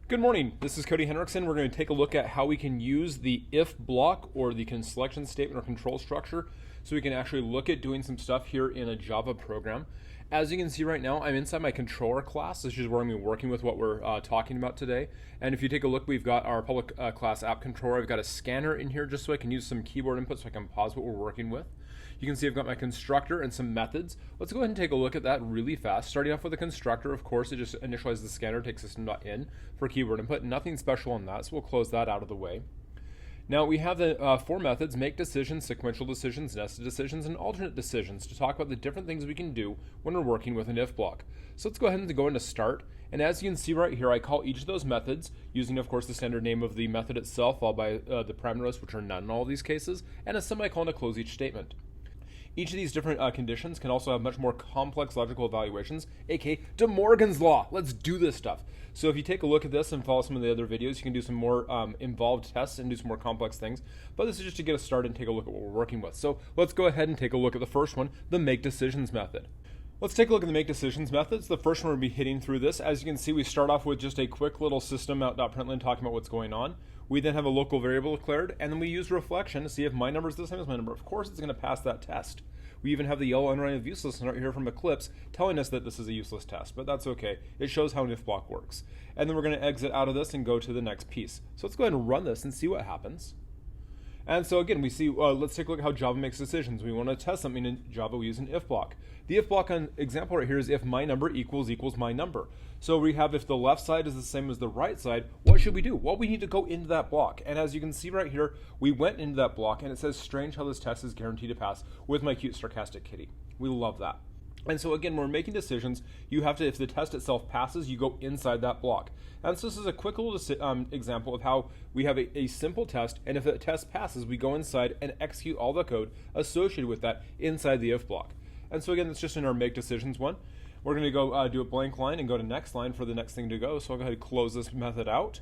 Good morning, this is Cody Henriksen. We're going to take a look at how we can use the if block or the selection statement or control structure so we can actually look at doing some stuff here in a Java program. As you can see right now, I'm inside my controller class. This is where I'm going to be working with what we're talking about today. And if you take a look, we've got our public class app controller. I've got a scanner in here just so I can use some keyboard input so I can pause what we're working with. You can see I've got my constructor and some methods. Let's go ahead and take a look at that really fast. Starting off with the constructor, of course, it just initializes the scanner, takes system.in for keyboard input. Nothing special on that, so we'll close that out of the way. Now we have the four methods: make decisions, sequential decisions, nested decisions, and alternate decisions, to talk about the different things we can do when we're working with an if block. So let's go ahead and go into start. And as you can see right here, I call each of those methods using, of course, the standard name of the method itself, followed by the parameters, which are none in all of these cases, and a semicolon to close each statement. Each of these different conditions can also have much more complex logical evaluations, aka De Morgan's Law. Let's do this stuff. So if you take a look at this and follow some of the other videos, you can do some more involved tests and do some more complex things. But this is just to get us started and take a look at what we're working with. So let's go ahead and take a look at the first one, the make decisions method. Let's take a look at the make decisions methods. The first one we'll be hitting through this. As you can see, we start off with just a quick little system out.println talking about what's going on. We then have a local variable declared, and then we use reflection to see if my number is the same as my number. Of course, it's going to pass that test. We even have the yellow underline of useless right here from Eclipse telling us that this is a useless test, but that's okay. It shows how an if block works. And then we're going to exit out of this and go to the next piece. So let's go ahead and run this and see what happens. And so again, we see, let's take a look at how Java makes decisions. We want to test something in Java, we use an if block. The if block example right here is if my number equals my number. So we have if the left side is the same as the right side, what should we do? Well, we need to go into that block. And as you can see right here, we went into that block and it says, strange how this test is guaranteed to pass with my cute sarcastic kitty. We love that. And so again, when we're making decisions, you have to, if the test itself passes, you go inside that block. And so this is a quick little example of how we have a simple test, and if the test passes, we go inside and execute all the code associated with that inside the if block. And so again, that's just in our make decisions one. We're going to go do a blank line and go to next line for the next thing to go. So I'll go ahead and close this method out.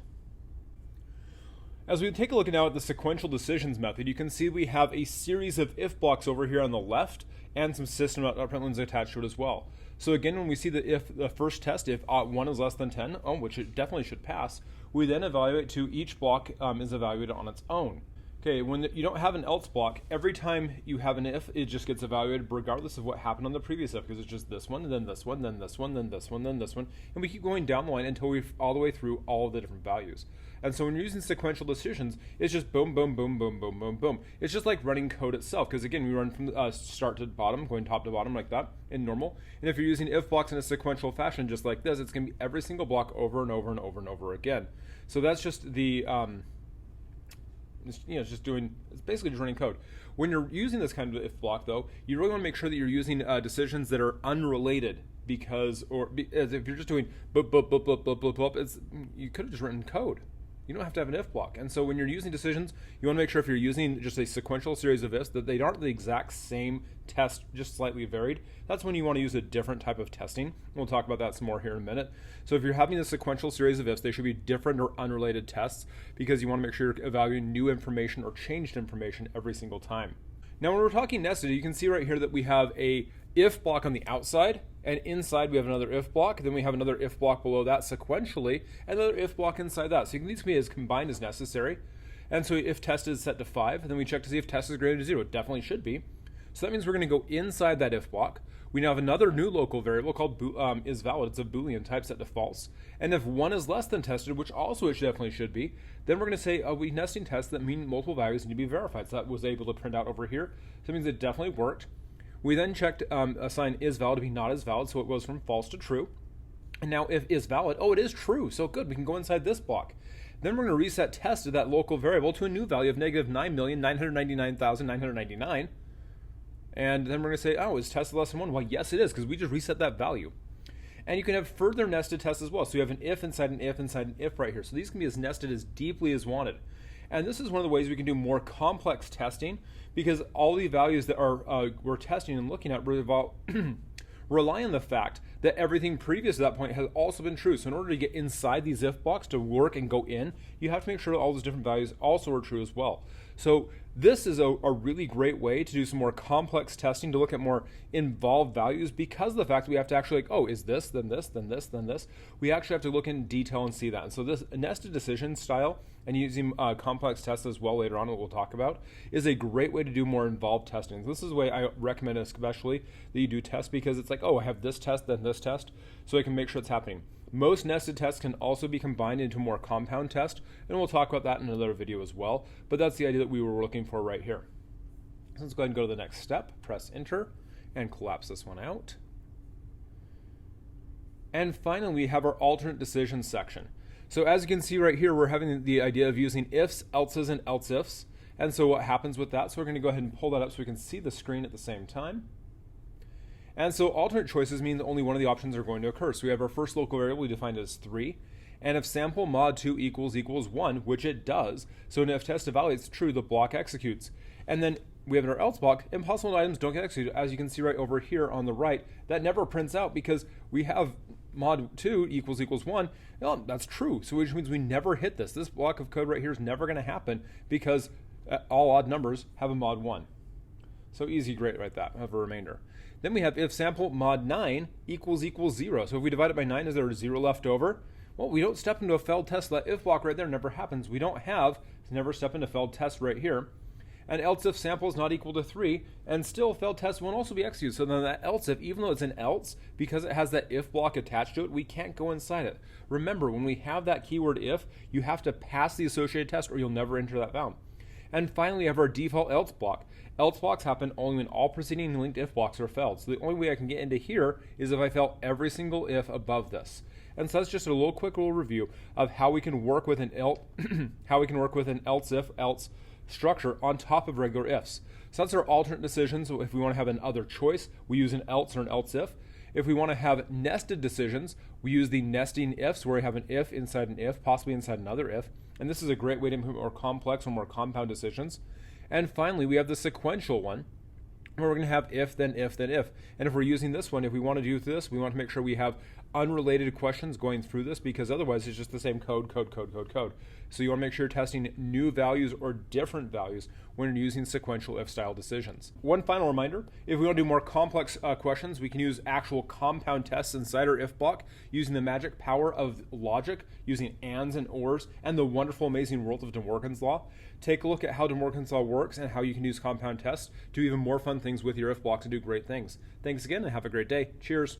As we take a look now at the sequential decisions method, you can see we have a series of if blocks over here on the left and some system.println attached to it as well. So again, when we see the first test, if 1 is less than 10, which it definitely should pass, we then evaluate to each block is evaluated on its own. Okay, when you don't have an else block, every time you have an if, it just gets evaluated regardless of what happened on the previous if, because it's just this one, then this one, then this one, then this one, then this one, and we keep going down the line until we're all the way through all of the different values. And so when you're using sequential decisions, it's just boom, boom, boom, boom, boom, boom, boom. It's just like running code itself, because again, we run from start to bottom, going top to bottom like that in normal. And if you're using if blocks in a sequential fashion just like this, it's going to be every single block over and over and over and over again. So that's just the it's basically just running code. When you're using this kind of if block, though, you really want to make sure that you're using decisions that are unrelated, because, as if you're just doing boop, boop, boop, boop, boop, boop, boop, you could have just written code. You don't have to have an if block. And so when you're using decisions, you want to make sure if you're using just a sequential series of ifs that they aren't the exact same test, just slightly varied. That's when you want to use a different type of testing. We'll talk about that some more here in a minute. So if you're having a sequential series of ifs, they should be different or unrelated tests, because you want to make sure you're evaluating new information or changed information every single time. Now when we're talking nested, you can see right here that we have a if block on the outside, and inside we have another if block, then we have another if block below that sequentially, and another if block inside that. So these can be as combined as necessary. And so if test is set to 5, then we check to see if test is greater than 0. It definitely should be. So that means we're going to go inside that if block. We now have another new local variable called is valid. It's a Boolean type set to false. And if 1 is less than tested, which also it definitely should be, then we're going to say we nesting tests that mean multiple values need to be verified. So that was able to print out over here. So that means it definitely worked. We then checked assign is valid to be not as valid, so it goes from false to true. And now if is valid, it is true, so good, we can go inside this block. Then we're going to reset test of that local variable to a new value of negative 9,999,999. And then we're going to say, is test less than 1? Well, yes, it is, because we just reset that value. And you can have further nested tests as well. So you have an if inside an if inside an if right here. So these can be as nested as deeply as wanted. And this is one of the ways we can do more complex testing, because all the values that we're testing and looking at rely on the fact that everything previous to that point has also been true. So in order to get inside these if blocks to work and go in, you have to make sure that all those different values also are true as well. So this is a really great way to do some more complex testing, to look at more involved values, because of the fact that we have to actually like, oh, is this, then this, then this, then this. We actually have to look in detail and see that. And so this nested decision style, and using complex tests as well later on, what we'll talk about, is a great way to do more involved testing. This is the way I recommend especially that you do tests, because it's like, oh, I have this test, then this test, so I can make sure it's happening. Most nested tests can also be combined into a more compound test, and we'll talk about that in another video as well, but that's the idea that we were looking for right here. So let's go ahead and go to the next step, press enter, and collapse this one out. And finally, we have our alternate decisions section. So as you can see right here, we're having the idea of using ifs, elses, and else ifs. And so what happens with that? So we're going to go ahead and pull that up so we can see the screen at the same time. And so alternate choices mean that only one of the options are going to occur. So we have our first local variable defined as 3. And if sample mod 2 equals 1, which it does, so if test evaluates true, the block executes. And then we have in our else block, impossible items don't get executed. As you can see right over here on the right, that never prints out because we have mod 2 equals 1. No, that's true. So which means we never hit this. This block of code right here is never going to happen because all odd numbers have a mod 1. So easy, great, right? That have a remainder. Then we have if sample mod 9 equals 0. So if we divide it by 9, is there a 0 left over? Well, we don't step into a failed test. That if block right there never happens. We don't have to never step into failed test right here. And else if sample is not equal to 3, and still failed test won't also be executed. So then that else if, even though it's an else, because it has that if block attached to it, we can't go inside it. Remember, when we have that keyword if, you have to pass the associated test or you'll never enter that bound. And finally, we have our default else block. Else blocks happen only when all preceding linked if blocks are failed. So the only way I can get into here is if I fail every single if above this. And so that's just a quick little review of how we can work with an else if else structure on top of regular ifs. So that's our alternate decisions. So if we want to have an other choice, we use an else or an else if. If we want to have nested decisions, we use the nesting ifs, where we have an if inside an if, possibly inside another if. And this is a great way to implement more complex or more compound decisions. And finally, we have the sequential one, where we're going to have if, then if, then if. And if we're using this one, if we want to do this, we want to make sure we have unrelated questions going through this, because otherwise it's just the same code. So you want to make sure you're testing new values or different values when you're using sequential if style decisions. One final reminder, if we want to do more complex questions, we can use actual compound tests inside our if block using the magic power of logic, using ands and ors, and the wonderful, amazing world of De Morgan's law. Take a look at how De Morgan's law works and how you can use compound tests to do even more fun things with your if block to do great things. Thanks again and have a great day. Cheers.